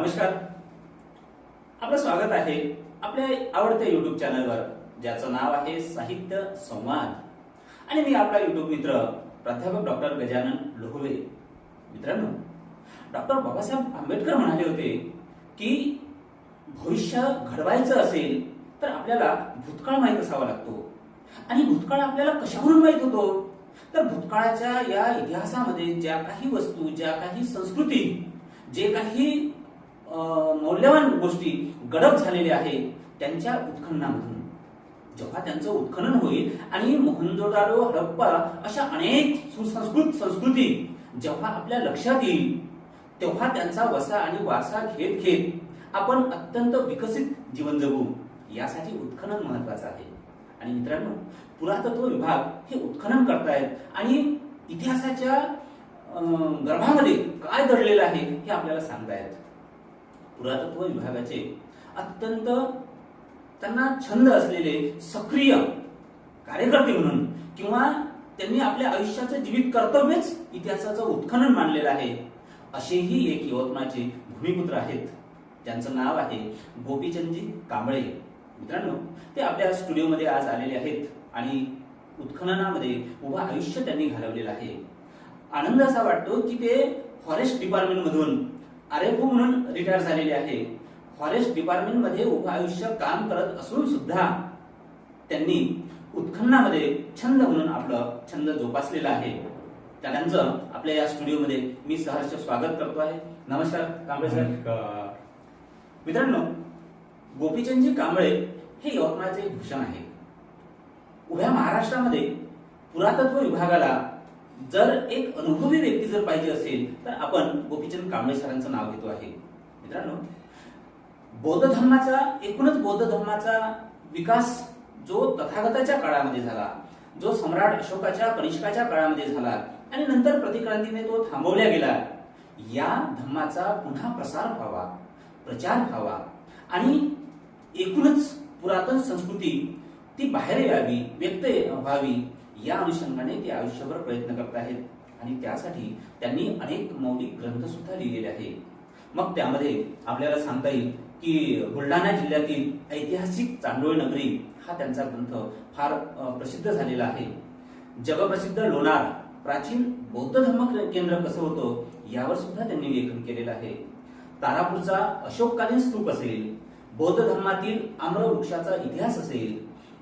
नमस्कार. आपलं स्वागत आहे आपल्या आवडत्या YouTube चॅनलवर, ज्याचं नाव आहे साहित्य संवाद. आणि मी आपला YouTube मित्र प्राध्यापक डॉक्टर गजानन लोहवे. मित्रांनो, डॉक्टर बाबासाहेब आंबेडकर म्हणाले होते की भविष्य घडवायचं असेल तर आपल्याला भूतकाळ माहीत असावा लागतो. आणि भूतकाळ आपल्याला कशावरून माहीत होतो? तर भूतकाळाच्या या इतिहासामध्ये ज्या काही वस्तू, ज्या काही संस्कृती, जे काही मौल्यवान गोष्टी गडप झालेल्या आहेत त्यांच्या उत्खननामधून, जेव्हा त्यांचं उत्खनन होईल आणि मोहनजोदारो, हडप्पा अशा अनेक सुसंस्कृत संस्कृती जेव्हा आपल्या लक्षात येईल, तेव्हा त्यांचा वसा आणि वारसा घेत घेत आपण अत्यंत विकसित जीवन जगू. यासाठी उत्खनन महत्वाचं आहे. आणि मित्रांनो, पुरातत्व विभाग हे उत्खनन करतायत आणि इतिहासाच्या गर्भामध्ये काय दडलेलं आहे हे आपल्याला सांगतायत. पुरातत्व विभागाचे अत्यंत त्यांना छंद असलेले सक्रिय कार्यकर्ते म्हणून, किंवा त्यांनी आपल्या आयुष्याचं जीवित कर्तव्यच इतिहासाचं उत्खनन मानलेलं आहे, असेही एक यवतमाळचे भूमिपुत्र आहेत, ज्यांचं नाव आहे गोपीचंदजी कांबळे. मित्रांनो, ते आपल्या स्टुडिओमध्ये आज आलेले आहेत आणि उत्खननामध्ये उभं आयुष्य त्यांनी घालवलेलं आहे. आनंद असा वाटतो की ते फॉरेस्ट डिपार्टमेंट मधून आरएफओ म्हणून रिटायर झालेले आहे. फॉरेस्ट डिपार्टमेंट मध्ये उभं आयुष्य काम करत असून सुद्धा त्यांनी उत्खननामध्ये छंद म्हणून आपलं छंद जोपासलेला आहे. त्यांचं आपल्या या स्टुडिओमध्ये मी सहर्ष स्वागत करतो आहे. नमस्कार कांबळे सर. मित्रांनो, गोपीचंदजी कांबळे हे यवतमाळचे भूषण आहे. उभ्या महाराष्ट्रामध्ये पुरातत्व विभागाला जर एक अनुभवी व्यक्ती जर पाहिजे असेल तर आपण गोपीचंद कांबळे सरांचं नाव घेतो आहे. मित्रांनो, बौद्ध धर्माचा, एकूणच बौद्ध धर्माचा विकास जो तथागताच्या काळामध्ये झाला, जो सम्राट अशोकाच्या, कनिष्काच्या काळामध्ये झाला आणि नंतर प्रतिक्रांतीने तो थांबवला गेला, या धर्माचा पुन्हा प्रसार व्हावा, प्रचार व्हावा आणि एकूणच पुरातन संस्कृती ती बाहेर यावी, व्यक्त व्हावी, या अनुषंगाने ते आयुष्यभर प्रयत्न करत आहेत. आणि त्यासाठी त्यांनी अनेक मौलिक ग्रंथ सुद्धा लिहिलेले आहेत. मग त्यामध्ये आपल्याला सांगता येईल की बुलढाणा जिल्ह्यातील ऐतिहासिक चांदोळ नगरी हा त्यांचा ग्रंथ फार प्रसिद्ध झालेला आहे. जगप्रसिद्ध लोणार, प्राचीन बौद्ध धर्म केंद्र कसं होतं यावर सुद्धा त्यांनी लेखन केलेलं आहे. तारापूरचा अशोककालीन स्तूप असेल, बौद्ध धर्मातील आम्रवृक्षाचा इतिहास असेल,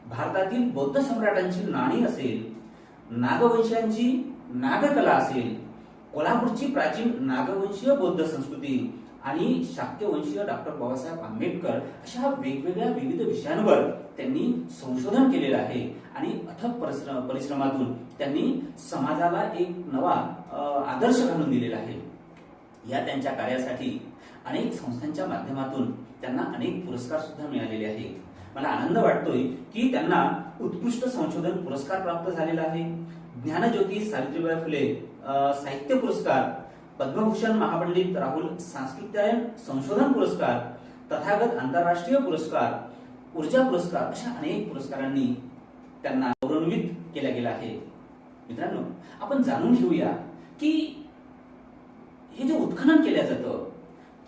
भारतातील बौद्ध सम्राटांची नाणी असेल, नागवंशांची नागकला असेल, कोल्हापूरची प्राचीन नागवंशीय बौद्ध संस्कृती आणि शाक्यवंशीय डॉक्टर बाबासाहेब आंबेडकर अशा वेगवेगळ्या विविध विषयांवर त्यांनी संशोधन केलेलं आहे. आणि अथक परिश्रमातून त्यांनी समाजाला एक नवा आदर्श घालून दिलेला आहे. या त्यांच्या कार्यासाठी अनेक संस्थांच्या माध्यमातून त्यांना अनेक पुरस्कार सुद्धा मिळालेले आहेत. मला आनंद वाटतोय की त्यांना उत्कृष्ट संशोधन पुरस्कार प्राप्त झालेला आहे. ज्ञानज्योती सावित्रीबाई फुले साहित्य पुरस्कार, पद्मभूषण महापंडित राहुल सांस्कृत्यायन संशोधन पुरस्कार, तथागत आंतरराष्ट्रीय पुरस्कार, ऊर्जा पुरस्कार अशा अनेक पुरस्कारांनी त्यांना गौरवान्वित केला गेला आहे. मित्रांनो, आपण जाणून घेऊया की हे जे उत्खनन केलं जातं,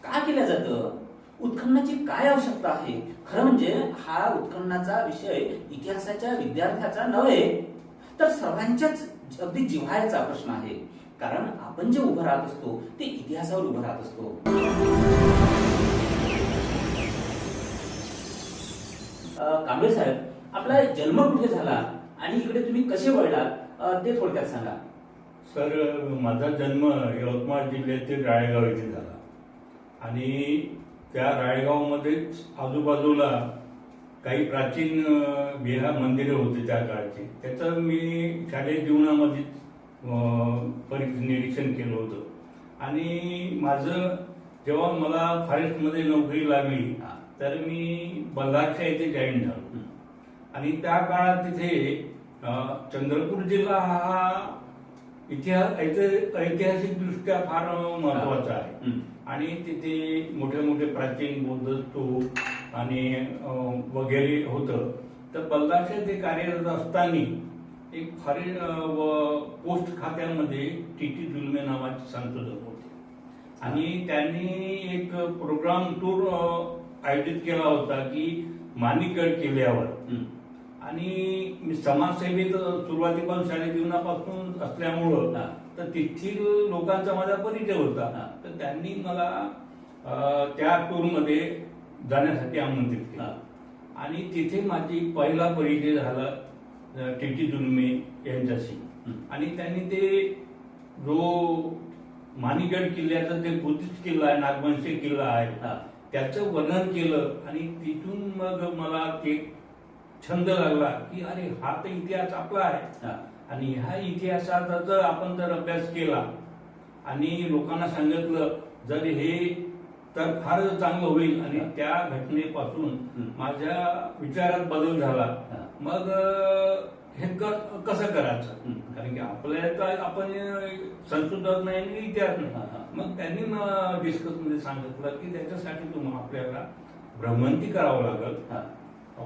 का केलं जातं, उत्खननाची काय आवश्यकता आहे. खरं म्हणजे हा उत्खननाचा विषय इतिहासाच्या विद्यार्थ्याचा नव्हे तर सर्वांच्याच अगदी जिव्हाळ्याचा प्रश्न आहे. कारण आपण जे उभं राहत असतो ते इतिहासावर उभं राहत असतो. कांबळे साहेब, आपला जन्म कुठे झाला आणि इकडे तुम्ही कसे वळलात ते थोडक्यात सांगा. सर, माझा जन्म यवतमाळ जिल्ह्यातील राळेगाव येथे झाला आणि त्या राळेगावमध्येच आजूबाजूला काही प्राचीन विहार मंदिरं होते त्या काळची. त्याचं मी शालेय जीवनामध्ये निरीक्षण केलं होतं. आणि माझं जेव्हा मला फॉरेस्टमध्ये नोकरी लागली तर मी बल्लारच्या येथे जॉईन झालो. आणि त्या काळात तिथे चंद्रपूर जिल्हा हा ऐतिहासिक दृष्ट्या फार महत्वाचा आहे. आणि तिथे मोठे मोठे प्राचीन बौद्ध स्तूप आणि वगैरे होतं. तर बल्लारच्या ते कार्यरत असताना एक फॉरेन पोस्ट खात्यामध्ये टी.टी. जुलमे नावाचे संशोधक होते. आणि त्यांनी एक प्रोग्राम टूर आयोजित केला होता की माणिकगड किल्ल्यावर. आणि मी समाजसेवेत सुरुवातीपासून शालेय जीवनापासून असल्यामुळं तर तेथील लोकांचा माझा परिचय होता. तर त्यांनी मला त्या टूरमध्ये जाण्यासाठी आमंत्रित केलं आणि तिथे माझी पहिला परिचय झाला टी जुलमे यांच्याशी. आणि त्यांनी ते जो माणिकगड किल्ल्याचा ते बुद्धिस्ट किल्ला आहे, नागवंशी किल्ला आहे, त्याचं वर्णन केलं. आणि तिथून मग मला ते छंद लागला की अरे हा तर इतिहास आपला आहे आणि ह्या इतिहासाचा जर आपण जर अभ्यास केला आणि लोकांना सांगितलं जर हे तर फार चांगलं होईल. आणि त्या घटनेपासून माझ्या विचारात बदल झाला. मग हे कसं करायचं, कारण की आपल्याला आपण संशोधक नाही आणि इतिहास नाही. मग त्यांनी डिस्कस मध्ये सांगितलं की त्याच्यासाठी तुम्हाला आपल्याला भ्रमंती करावं लागेल,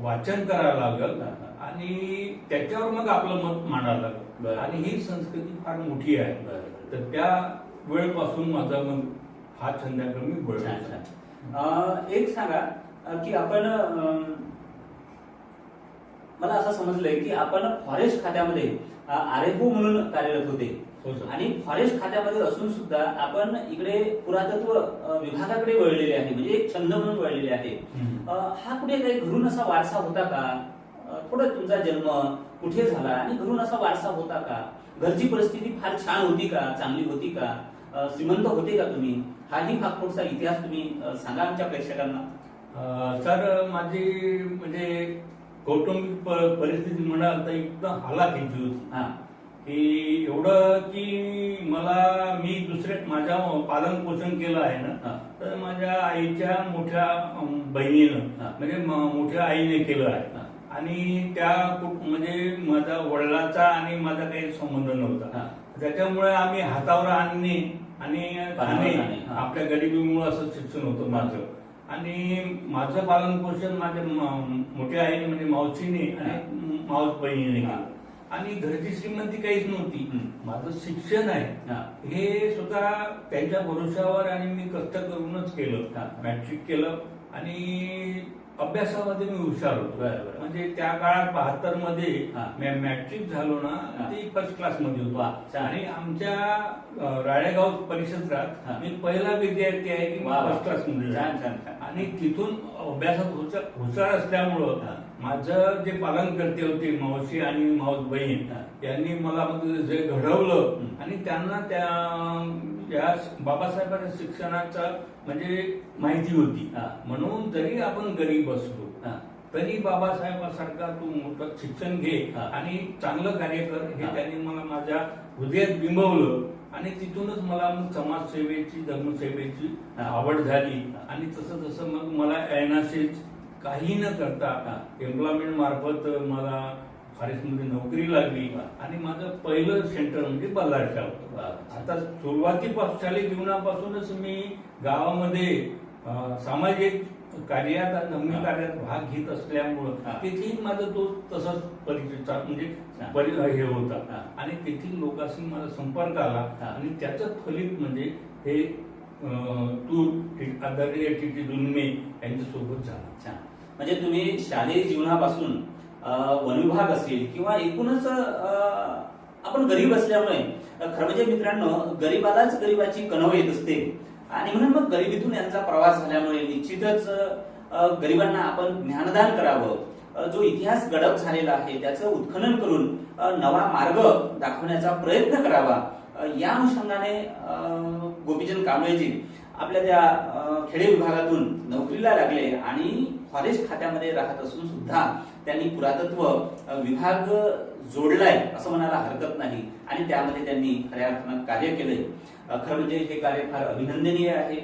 वाचन करावं लागेल आणि त्याच्यावर मग आपलं मत मांडावं लागेल. आणि ही संस्कृती फार मोठी आहे. तर त्या वेळपासून माझा मग हा छंदाकडे मी वळलो. एक सांगा की आपण मला असं समजलंय की आपण फॉरेस्ट खात्यामध्ये आरेखू म्हणून कार्यरत होते. आणि फॉरेस्ट खात्यामध्ये असून सुद्धा आपण इकडे पुरातत्व विभागाकडे वळलेले आहे, म्हणजे एक छंद म्हणून वळलेले आहे. हा कुठे काही घरून असा वारसा होता का? थोडं तुमचा जन्म कुठे झाला आणि घरून असा वारसा होता का? घरची परिस्थिती फार छान होती का, चांगली होती का, श्रीमंत होते का तुम्ही? हाही भागपोटचा इतिहास तुम्ही सांगा आमच्या प्रेक्षकांना. सर माझी म्हणजे कौटुंबिक परिस्थिती म्हणाल तर एकदम हालाखीची होती. की एवढं की मी दुसऱ्या माझ्या पालन पोषण केलं आहे ना, तर माझ्या आईच्या मोठ्या बहिणीनं म्हणजे मोठ्या आईने केलं आहे. आणि त्या म्हणजे माझ्या वडिलांचा आणि माझा काही संबंध नव्हता. त्याच्यामुळे आम्ही हातावर आणणे आणि आपल्या गरिबीमुळे असं शिक्षण होतं माझं. आणि माझं पालन पोषण माझ्या मोठ्या आईने म्हणजे मावशीने आणि मावस बहिणीने केलं. आणि घरची श्रीमंती काहीच नव्हती. माझं शिक्षण आहे हे स्वतः त्यांच्या भरोशावर आणि मी कष्ट करूनच केलं. मॅट्रिक केलं आणि अभ्यासामध्ये मी हुशार होतो. म्हणजे त्या काळात 72 मध्ये मॅट्रिक झालो ना, ते फर्स्ट क्लास मध्ये होतो. आणि आमच्या राळेगाव परिसरात मी पहिला विद्यार्थी आहे की फर्स्ट क्लास मध्ये. आणि तिथून अभ्यासात हुशार असल्यामुळं माझं जे पालनकर्ते होते मावशी आणि मावस बहीण यांनी मला जे घडवलं आणि त्यांना त्या बाबासाहेबांच्या शिक्षणाचा म्हणजे माहिती होती. म्हणून जरी आपण गरीब असलो तरी बाबासाहेबांसारखा तू मोठं शिक्षण घे आणि चांगलं कार्य कर, हे त्यांनी मला माझ्या हृदयात बिंबवलं. आणि तिथूनच मला मग समाजसेवेची धर्मसेवेची आवड झाली. आणि तसं तसं मग मला ऐनाशीच काही न करता एम्प्लॉयमेंट मार्फत मला फॉरेस्टमध्ये नोकरी लागली. आणि माझं पहिलं सेंटर म्हणजे बल्लारच्या होतं. आता सुरुवातीपासून शालेय जीवनापासूनच मी गावामध्ये सामाजिक कार्यात धम्मी कार्यात भाग घेत असल्यामुळं तिथेही माझा तो तसाच परिचय म्हणजे हे होता. आणि तेथील लोकांशी माझा संपर्क आला आणि त्याचं फलित म्हणजे हे टूर आदरणीय टी जुलमे यांच्यासोबत झाला. म्हणजे तुम्ही शालेय जीवनापासून वनविभाग असेल किंवा एकूणच आपण गरीब असल्यामुळे खरं म्हणजे मित्रांनो गरीबालाच गरीबाची कणव येत असते. आणि म्हणून मग गरिबीतून यांचा प्रवास झाल्यामुळे निश्चितच गरिबांना आपण ज्ञानदान करावं. जो इतिहास गडप झालेला आहे त्याचं उत्खनन करून नवा मार्ग दाखवण्याचा प्रयत्न करावा. या अनुषंगाने गोपीचंद कांबळेजी आपल्या त्या खेडे विभागातून नोकरीला लागले आणि फॉरेस्ट खात्यामध्ये राहत असून सुद्धा त्यांनी पुरातत्व विभाग जोडलाय असं म्हणायला हरकत नाही. आणि त्यामध्ये त्यांनी खऱ्या अर्थानं कार्य केलंय. खरं म्हणजे हे कार्य फार अभिनंदनीय आहे.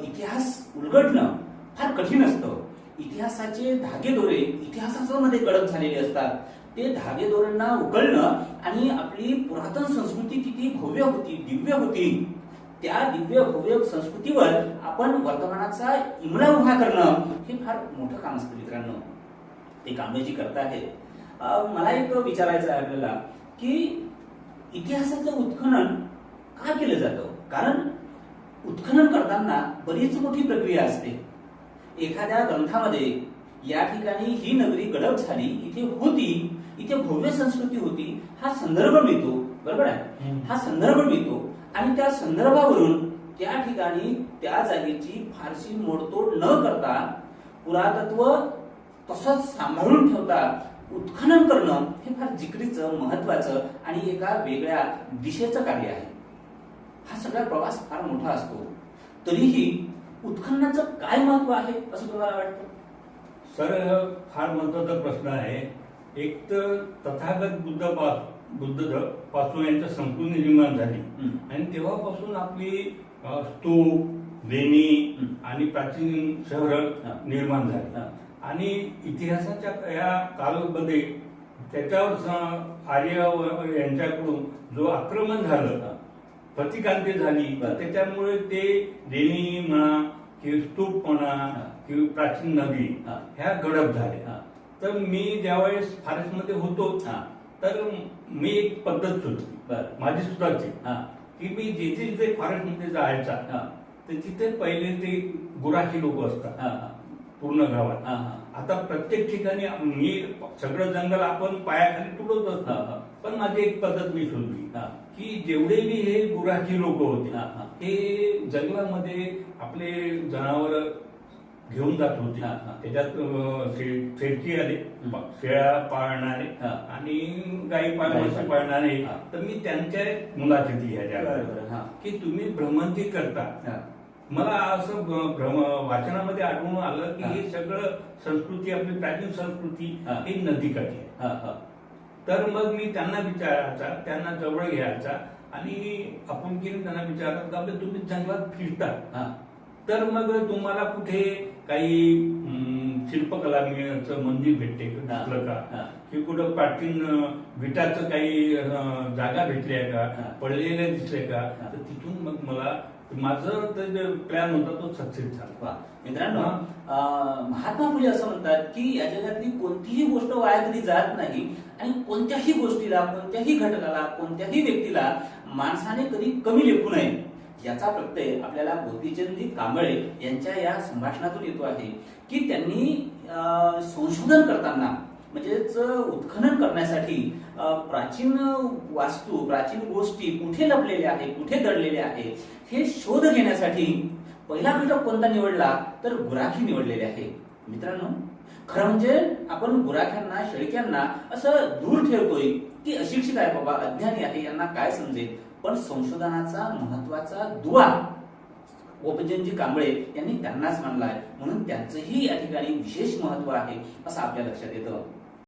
इतिहास उलगडणं फार कठीण असतं. इतिहासाचे धागेदोरे इतिहासामध्ये गडप झालेले असतात. ते धागेदोऱ्यांना उकळणं आणि आपली पुरातन संस्कृती किती भव्य होती, दिव्य होती, त्या दिव्य भव्य संस्कृतीवर आपण वर्तमानाचा इमळा उभा करणं हे फार मोठं काम असतं मित्रांनो. ते कांबळेजी करत आहेत. मला एक विचारायचं आहे आपल्याला की इतिहासाचं उत्खनन का केलं जातं? कारण उत्खनन करताना बरीच मोठी प्रक्रिया असते. एखाद्या ग्रंथामध्ये या ठिकाणी ही नगरी गडप झाली, इथे होती, इथे भव्य संस्कृती होती, हा संदर्भ मिळतो. बरोबर आहे, हा संदर्भ मिळतो आणि त्या संदर्भावरून त्या ठिकाणी त्या जागेची फारशी मोडतोड न करता पुरातत्व तसंच सांभाळून ठेवता उत्खनन करणं हे फार जिकिरीचं, महत्वाचं आणि एका वेगळ्या दिशेचं कार्य आहे. हा सगळा प्रवास फार मोठा असतो. तरीही उत्खननाचं काय महत्व आहे असं तुम्हाला वाटतं? सर, फार महत्वाचा प्रश्न आहे. एक तर तथागत बुद्ध पासून यांच्या संपूर्ण निर्माण झाली आणि तेव्हापासून आपली स्तूप, लेणी आणि प्राचीन शहर निर्माण झाली आणि इतिहासाच्या या कालावधीमध्ये त्याच्यावर आर्य यांच्याकडून जो आक्रमण झालं, प्रतिक्रांती झाली, त्याच्यामुळे ते लेणी म्हणा किंवा स्तूप म्हणा किंवा प्राचीन नदी ह्या गडप झाल्या. तर मी ज्यावेळेस फॉरेस्टमध्ये होतो तर मी एक पद्धत सुचली माझी स्वतःची की मी जिथे जिथे फॉरेस्टमध्ये जायचा तर तिथे पहिले ते गुराखी लोक असतात पूर्ण गावात. आता प्रत्येक ठिकाणी मी सगळं जंगल आपण पायाखाली तुडवत असतो, पण माझी एक पद्धत मी शोधली की जेवढे बी हे गुराखी लोक होते हे जंगलामध्ये आपले जनावर घेऊन जात होते. त्याच्यात शेळकी आले, शेळ्या पाळणारे आणि गाई पाळणारे. तर मी त्यांच्या मुलाखती घ्यायच्या की तुम्ही भ्रमंती करता. मला असं वाचनामध्ये आढळून आलं की हे सगळं संस्कृती, आपली प्राचीन संस्कृती ही नदीकाठी आहे. तर मग मी त्यांना विचारायचा, त्यांना जवळ घ्यायचा आणि आपुलकीने त्यांना विचारायचा की तुम्ही जंगलात फिरता तर मग तुम्हाला कुठे काही शिल्पकलाचं मंदिर भेटते का, की कुठं प्राचीन विटाचं काही जागा भेटली आहे का, पडलेल्या दिसले का. तर तिथून मग मला माझं जो प्लॅन होता तो सक्सेस झाला. मित्रांनो, महात्मा फुले असं म्हणतात की या जगातली कोणतीही गोष्ट वाया कधी जात नाही आणि कोणत्याही गोष्टीला, कोणत्याही घटकाला, कोणत्याही व्यक्तीला माणसाने कधी कमी लेखू नये. याचा प्रत्यय आपल्याला गोपीचंदजी कांबळे यांच्या या संभाषणातून येतो आहे की त्यांनी संशोधन करताना म्हणजेच उत्खनन करण्यासाठी प्राचीन वास्तू, प्राचीन गोष्टी कुठे लपलेल्या आहे, कुठे दडलेल्या आहे हे शोध घेण्यासाठी पहिला घटक कोणता निवडला तर गुराखी निवडलेले आहे. मित्रांनो, खरं म्हणजे आपण गुराख्यांना, शेळक्यांना असं दूर ठेवतोय की अशिक्षित आहे बाबा, अज्ञानी आहे, यांना काय समजेल. पण संशोधनाचा महत्वाचा दुवा गोपीचंदजी कांबळे यांनी त्यांनाच मानलाय, म्हणून त्यांचंही या ठिकाणी विशेष महत्व आहे असं आपल्या लक्षात येतं.